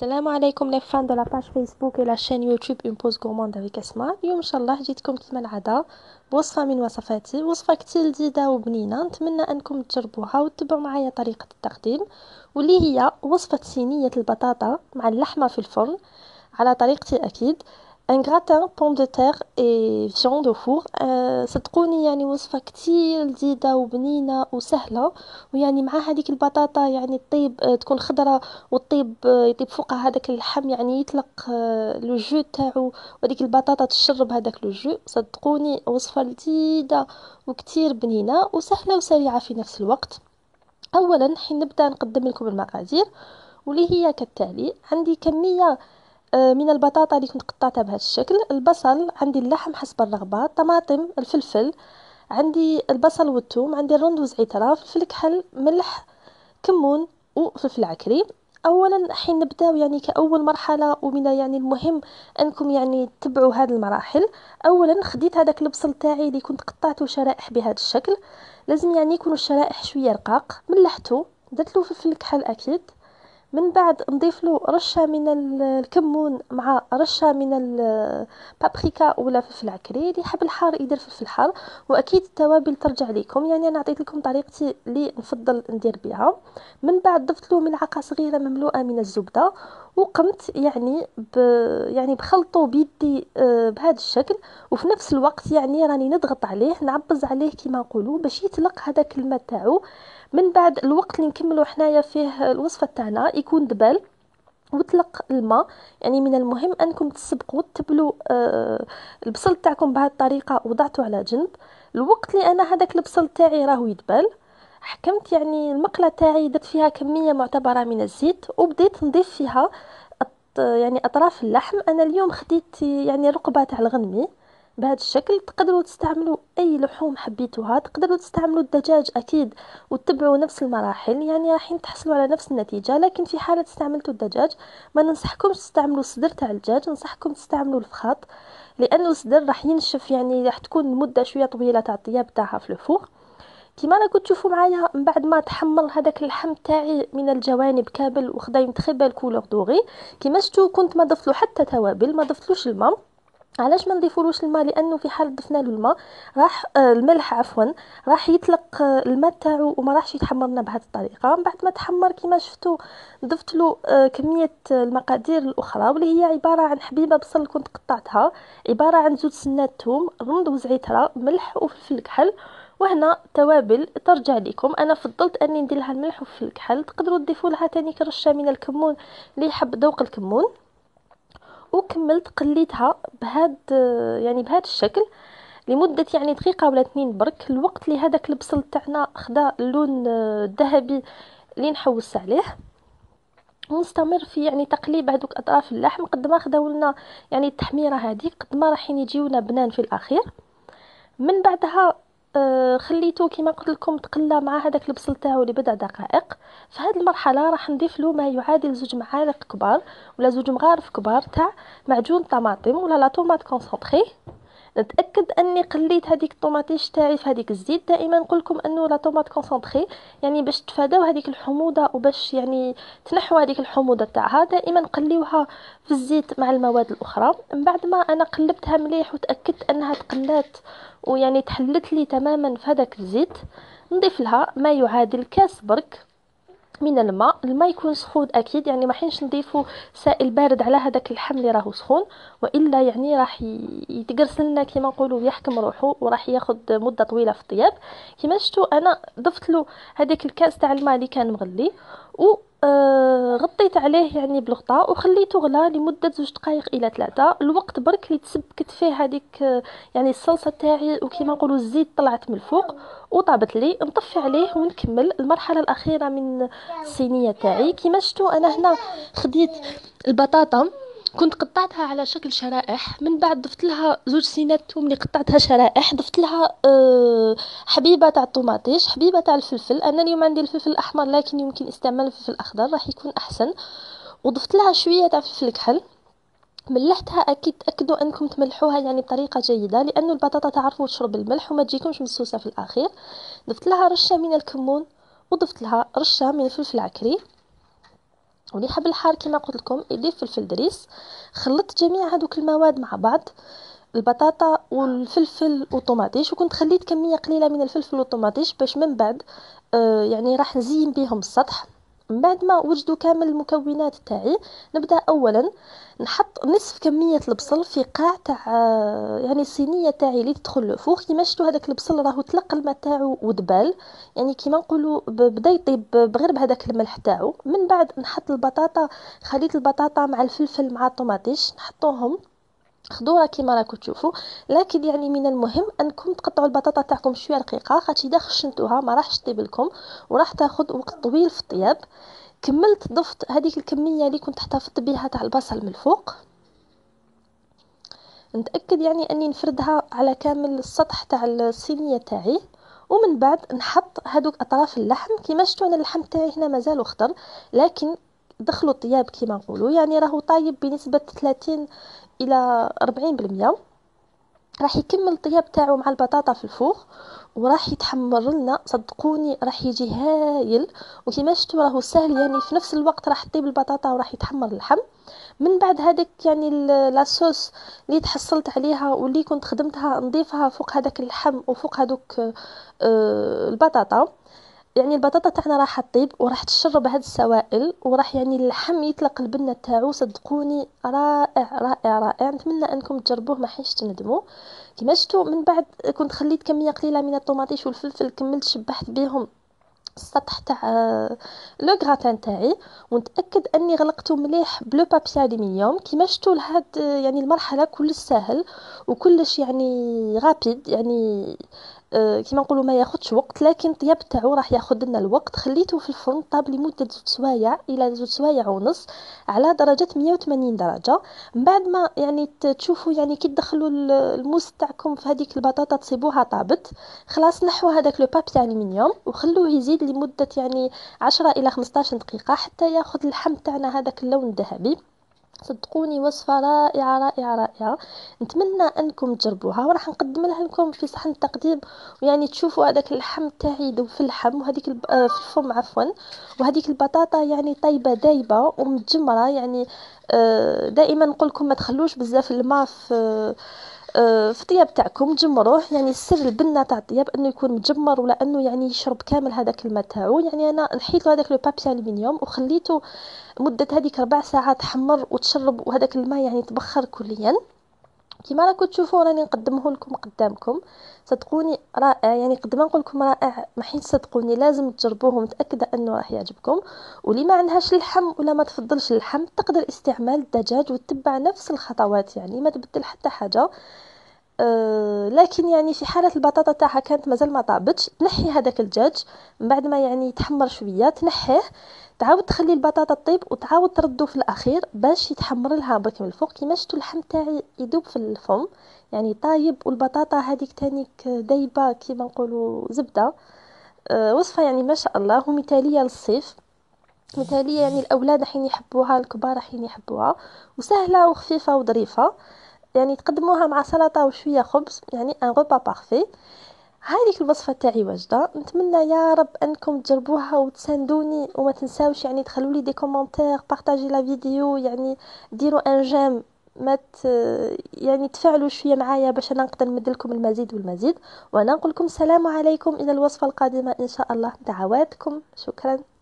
السلام عليكم لي فان دو لا باج فيسبوك et la chaîne يوتيوب une pause gourmande avec اسماء. اليوم ان شاء الله جيتكم كما العاده بوصفه من وصفاتي، وصفه كتير لذيذه وبنينه. نتمنى انكم تجربوها وتتبعوا معايا طريقه التقديم، واللي هي وصفه صينيه البطاطا مع اللحمه في الفرن على طريقتي اكيد. ان غراتان بوم دو تير اي فيون دو فور. صدقوني يعني وصفه كتير لذيذه وبنينه وسهله، ويعني مع هذيك البطاطا يعني طيب تكون خضره، والطيب يطيب فوقها هذاك اللحم، يعني يطلق لو جو تاعو، وديك البطاطا تشرب هذاك لو جو. صدقوني وصفه لذيذه وكتير بنينه وسهله وسريعه في نفس الوقت. اولا حين نبدا نقدم لكم المقادير، واللي هي كالتالي: عندي كميه من البطاطا اللي كنت قطعتها بهذا الشكل، البصل، عندي اللحم حسب الرغبه، طماطم، الفلفل، عندي البصل والثوم، عندي الرند وزعتر، فلفل كحل، ملح، كمون، وفلفل عكري. اولا حين نبداو يعني كاول مرحله، ومن يعني المهم انكم يعني تتبعوا هذه المراحل. اولا خديت هذاك البصل تاعي اللي كنت قطعته شرائح بهذا الشكل، لازم يعني يكونوا الشرائح شويه رقاق، ملحته، درت له فلفل كحل اكيد. من بعد نضيف له رشه من الكمون مع رشه من البابريكا ولا فلفل عكري، اللي يحب الحار يدير فلفل حار، واكيد التوابل ترجع لكم، يعني انا عطيت لكم طريقتي اللي نفضل ندير بها. من بعد ضفت له ملعقه صغيره مملوءه من الزبده، وقمت يعني يعني بخلطه بيدي بهذا الشكل، وفي نفس الوقت يعني راني نضغط عليه، نعبز عليه كما نقولوا باش يطلق هذاك الماء تاعو. من بعد الوقت اللي نكملوا حنايا فيه الوصفه تاعنا يكون دبال وطلق الماء. يعني من المهم انكم تسبقوا تبلوا البصل تاعكم بهذه الطريقه، وضعته على جنب. الوقت اللي انا هذاك البصل تاعي راهو يدبل، حكمت يعني المقله تاعي، درت فيها كميه معتبره من الزيت، وبديت نضيف فيها يعني اطراف اللحم. انا اليوم خديت يعني رقبه تاع الغنمي بهذا الشكل. تقدروا تستعملوا اي لحوم حبيتوها، تقدروا تستعملوا الدجاج اكيد وتتبعوا نفس المراحل، يعني راح تحصلوا على نفس النتيجه. لكن في حاله استعملتوا الدجاج ما ننصحكمش تستعملوا الصدر تاع الدجاج، ننصحكم تستعملوا الفخاط، لانه الصدر راح ينشف، يعني راح تكون المده شويه طويله تاع الطياب تاعها في الفوق. كيما راكم تشوفوا معايا، من بعد ما تحمر هذاك اللحم تاعي من الجوانب كامل وخدا يوم تخي بال كولور دوغي، كيما شفتوا كنت ما ضفتلو حتى توابل، ما ضفتلوش الماء. علاش ما نضيفولوش الماء؟ لانه في حال ضفنا له الماء راح الملح عفوا، راح يطلق الماء تاعو وما راحش يتحمرنا بهذه الطريقه. من بعد ما تحمر كيما شفتوا ضفت له كميه المقادير الاخرى، واللي هي عباره عن حبيبه بصل كنت قطعتها، عباره عن زوج سنات ثوم، رند وزعتره، ملح وفلفل كحل. وهنا توابل ترجع لكم، انا فضلت اني ندير لها الملح وفلفل الكحل، تقدروا تضيفوا لها تاني كرشه من الكمون اللي يحب ذوق الكمون. وكملت قليتها يعني بهذا الشكل لمدة يعني دقيقة ولا 2 برك، الوقت اللي هذاك البصل تاعنا خدا اللون الذهبي اللي نحوس عليه. ونستمر في يعني تقليب هذوك اطراف اللحم قد ما خداو لنا يعني التحميره هذه، قد ما راح يجيونا بنان في الاخير. من بعدها خليته كما قلت لكم تقلى مع هذاك البصل تاعو لبضع دقائق. في هذه المرحله راح نضيف له ما يعادل 2 معالق كبار ولا 2 مغارف كبار تاع معجون طماطم ولا لا طوماط كونسونطري. نتاكد اني قليت هذيك الطوماطيش تاعي في هذيك الزيت. دائما نقول لكم انه لا طوماط كونسونطري يعني باش تفاداو هذيك الحموضه، وباش يعني تنحوا هذيك الحموضه تاعها دائما قليوها في الزيت مع المواد الاخرى. من بعد ما انا قلبتها مليح وتاكدت انها تقلات ويعني تحلت لي تماما في هذاك الزيت، نضيف لها ما يعادل كاس برك من الماء. الماء يكون سخون اكيد، يعني ما حينش نضيفوا سائل بارد على هذاك اللحم اللي راهو سخون، والا يعني راح يتقرص لنا كما نقولوا، يحكم روحه وراح ياخذ مده طويله في الطياب. كما شفتوا انا ضفت له هذاك الكاس تاع الماء اللي كان مغلي، و غطيت عليه يعني بالغطاء وخليته غلا لمدة 2 دقائق إلى 3. الوقت برك اللي تسبكت فيه هذيك يعني الصلصة تاعي، وكما نقولوا الزيت طلعت من الفوق وطابت لي. نطفي عليه ونكمل المرحلة الأخيرة من الصينية تاعي. كما شفتوا أنا هنا خديت البطاطا كنت قطعتها على شكل شرائح، من بعد ضفت لها 2 سينات ثوم اللي قطعتها شرائح، ضفت لها حبيبه تاع الطوماطيش، حبيبه تاع الفلفل، انا اليوم عندي الفلفل الاحمر لكن يمكن استعمال الفلفل الاخضر راح يكون احسن. وضفت لها شويه تاع فلفل كحل، ملحتها اكيد تاكدوا انكم تملحوها يعني بطريقه جيده، لانه البطاطا تعرفوا تشرب الملح وما تجيكمش مسوسه في الاخير. ضفت لها رشه من الكمون، وضفت لها رشه من الفلفل العكري. واللي حب الحار كما قلت لكم يضيف فلفل دريس. خلطت جميع هذوك المواد مع بعض، البطاطا والفلفل والطوماطيش، وكنت خليت كميه قليله من الفلفل والطوماطيش باش من بعد يعني راح نزين بهم السطح. من بعد ما وجدوا كامل المكونات تاعي، نبدا اولا نحط نصف كميه البصل في قاع تاع يعني الصينيه تاعي اللي تدخل الفوخ. كيما شفتوا هذاك البصل راهو تلقى الماء تاعو ودبال، يعني كيما نقولوا بدا يطيب بغير بهذاك الملح تاعو. من بعد نحط البطاطا، خليت البطاطا مع الفلفل مع الطوماطيش نحطوهم خضوره كيما راكم تشوفوا. لكن يعني من المهم انكم تقطعوا البطاطا تاعكم شويه رقيقه، خاطر اذا خشنتوها ما راحش تطيب لكم وراح تاخذ وقت طويل في الطياب. كملت ضفت هذيك الكميه اللي كنت احتفظت بها تاع البصل من الفوق. نتاكد يعني اني نفردها على كامل السطح تاع الصينيه تاعي. ومن بعد نحط هذوك اطراف اللحم. كيما شفتوا انا اللحم تاعي هنا مازال اخضر، لكن دخلوا الطياب كيما نقولوا، يعني راهو طايب بنسبه 30 الى 40%. راح يكمل الطياب تاعو مع البطاطا في الفوق وراح يتحمر لنا، صدقوني راح يجي هايل. وكما شفتوا راهو سهل، يعني في نفس الوقت راح تطيب البطاطا وراح يتحمر اللحم. من بعد هذاك يعني لاصوص اللي تحصلت عليها واللي كنت خدمتها نضيفها فوق هذاك اللحم وفوق هذوك البطاطا. يعني البطاطا تاعنا راح تطيب وراح تشرب هاد السوائل، وراح يعني اللحم يطلق البنه تاعو. صدقوني رائع رائع رائع، نتمنى انكم تجربوه ما حيش تندموا. كما شفتوا من بعد كنت خليت كميه قليله من الطوماطيش والفلفل، كملت شبحت بهم السطح تاع لو غراتان تاعي. ونتاكد اني غلقته مليح بلو بابي الومنيوم. كيما شفتوا لهاد يعني المرحله كلش ساهل وكلش يعني غابيد، يعني كيما نقولوا ما ياخذش وقت، لكن الطياب تاعو راح ياخذ لنا الوقت. خليته في الفرن طاب لمده 2 سوايع الى 2 سوايع ونص على درجه 180 درجه. من بعد ما يعني تشوفوا يعني كي تدخلوا الموس تاعكم في هذيك البطاطا تصيبوها طابت، خلاص نحوا هذاك لو بابي الومنيوم وخلوه يزيد لمده يعني 10 الى 15 دقيقه حتى ياخذ اللحم تاعنا هذاك اللون الذهبي. صدقوني وصفة رائعة رائعة رائعة، نتمنى انكم تجربوها وراح نقدم لها لكم في صحن التقديم. ويعني تشوفوا هذاك اللحم تاعي يذوب في اللحم وهذيك في الفم عفوا، وهذيك البطاطا يعني طيبة دايبة ومتجمرة. يعني دائما نقول لكم ما تخلوش بزاف الماء في الطياب تاعكم، تجمروه. يعني السر البنه تاع الطياب انه يكون متجمر ولا انه يعني يشرب كامل هذاك الماء تاعو. يعني انا نحيت له هذاك لو بابي الومنيوم وخليته مده هذيك 4 ساعات حمر وتشرب، وهذاك الماء يعني تبخر كليا. كيما راكم تشوفوا راني نقدمه لكم قدامكم. صدقوني رائع، يعني قد ما نقول لكم رائع ما حين صدقوني لازم تجربوه ومتاكده انه راح يعجبكم. واللي ما عندهاش اللحم ولا ما تفضلش اللحم تقدر استعمال الدجاج وتتبع نفس الخطوات، يعني ما تبدل حتى حاجه. لكن يعني في حالة البطاطا تاعها كانت مازال ما طابتش، تنحي هذاك الدجاج من بعد ما يعني يتحمر شوية، تنحيه تعاود تخلي البطاطا طيب وتعاود تردو في الاخير باش يتحمر لها برك من الفوق. كيما شفتوا اللحم تاعي يذوب في الفم يعني طايب، والبطاطا هذيك تانيك دايبه كيما نقولوا زبده. وصفه يعني ما شاء الله ومثاليه للصيف، مثاليه يعني الاولاد حين يحبوها، الكبار حين يحبوها، وسهله وخفيفه وظريفه. يعني تقدموها مع سلطه وشويه خبز، يعني ان غوبا بارفي. هذيك الوصفه تاعي واجده، نتمنى يا رب انكم تجربوها وتساندوني. وما تنساوش يعني تخلوا لي دي كومونتير، بارطاجي لا فيديو، يعني ديروا ان جيم، ما يعني تفاعلوا شويه معايا باش انا نقدر نمد لكم المزيد والمزيد. وانا نقول لكم السلام عليكم الى الوصفه القادمه ان شاء الله. دعواتكم، شكرا.